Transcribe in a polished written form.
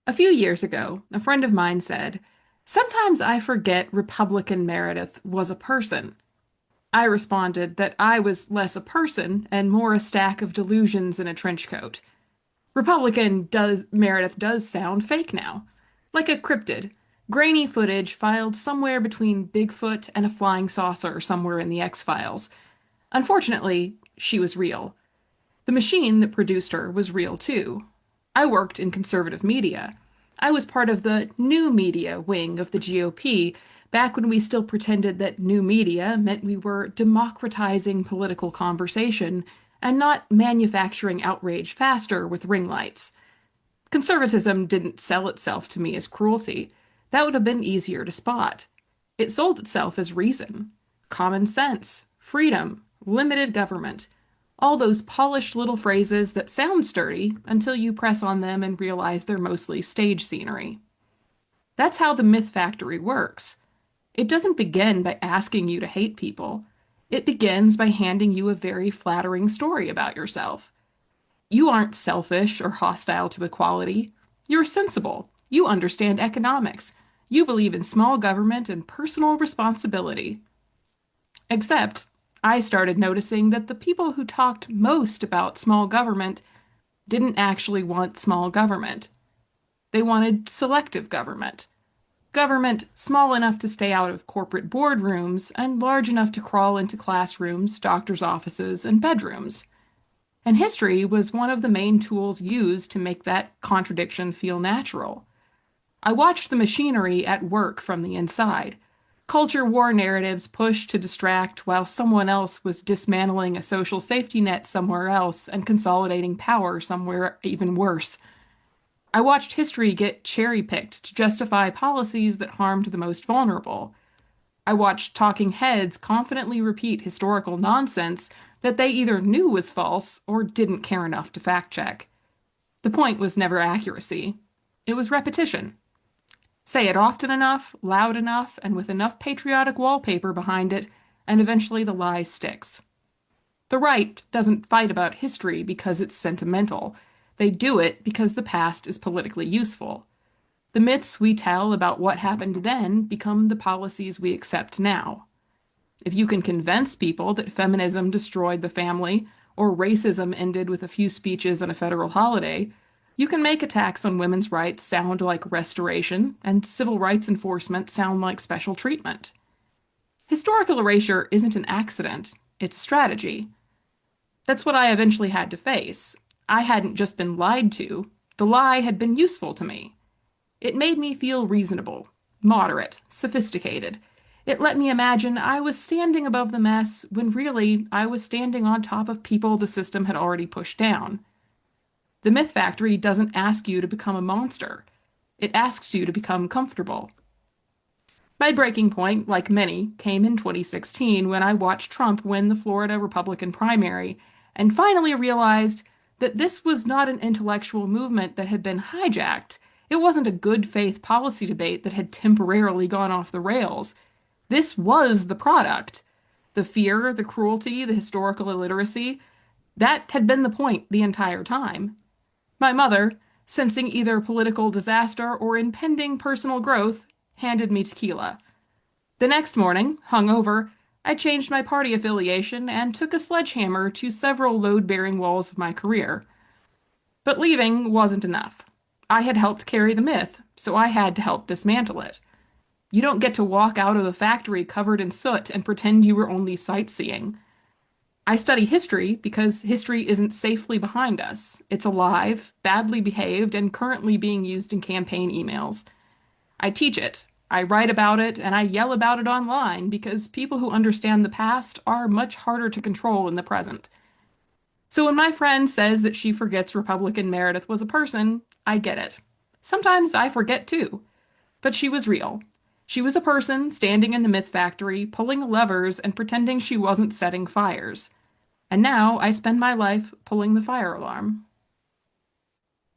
A few years ago, a friend of mine said, "Sometimes I forget Republican Meredith was a person." I responded that I was less a person and more a stack of delusions in a trench coat. Meredith does sound fake now, like a cryptid, grainy footage filed somewhere between Bigfoot and a flying saucer somewhere in the X-Files. Unfortunately, she was real. The machine that produced her was real too. I worked in conservative media. I was part of the new media wing of the GOP back when we still pretended that new media meant we were democratizing political conversation and not manufacturing outrage faster with ring lights. Conservatism didn't sell itself to me as cruelty. That would have been easier to spot. It sold itself as reason, common sense, freedom, limited government. All those polished little phrases that sound sturdy until you press on them and realize they're mostly stage scenery. That's how the myth factory works. It doesn't begin by asking you to hate people. It begins by handing you a very flattering story about yourself. You aren't selfish or hostile to equality. You're sensible. You understand economics. You believe in small government and personal responsibility. Except, I started noticing that the people who talked most about small government didn't actually want small government. They wanted selective government. Government small enough to stay out of corporate boardrooms and large enough to crawl into classrooms, doctors' offices, and bedrooms. And history was one of the main tools used to make that contradiction feel natural. I watched the machinery at work from the inside. Culture war narratives pushed to distract while someone else was dismantling a social safety net somewhere else and consolidating power somewhere even worse. I watched history get cherry-picked to justify policies that harmed the most vulnerable. I watched talking heads confidently repeat historical nonsense that they either knew was false or didn't care enough to fact-check. The point was never accuracy. It was repetition. Say it often enough, loud enough, and with enough patriotic wallpaper behind it, and eventually the lie sticks. The right doesn't fight about history because it's sentimental. They do it because the past is politically useful. The myths we tell about what happened then become the policies we accept now. If you can convince people that feminism destroyed the family, or racism ended with a few speeches and a federal holiday, you can make attacks on women's rights sound like restoration, and civil rights enforcement sound like special treatment. Historical erasure isn't an accident, it's strategy. That's what I eventually had to face. I hadn't just been lied to, the lie had been useful to me. It made me feel reasonable, moderate, sophisticated. It let me imagine I was standing above the mess when really I was standing on top of people the system had already pushed down. The myth factory doesn't ask you to become a monster. It asks you to become comfortable. My breaking point, like many, came in 2016 when I watched Trump win the Florida Republican primary and finally realized that this was not an intellectual movement that had been hijacked. It wasn't a good faith policy debate that had temporarily gone off the rails. This was the product. The fear, the cruelty, the historical illiteracy, that had been the point the entire time. My mother, sensing either political disaster or impending personal growth, handed me tequila. The next morning, hungover, I changed my party affiliation and took a sledgehammer to several load-bearing walls of my career. But leaving wasn't enough. I had helped carry the myth, so I had to help dismantle it. You don't get to walk out of the factory covered in soot and pretend you were only sightseeing. I study history because history isn't safely behind us. It's alive, badly behaved, and currently being used in campaign emails. I teach it, I write about it, and I yell about it online because people who understand the past are much harder to control in the present. So when my friend says that she forgets Republican Meredith was a person, I get it. Sometimes I forget too. But she was real. She was a person standing in the myth factory, pulling levers and pretending she wasn't setting fires. And now I spend my life pulling the fire alarm.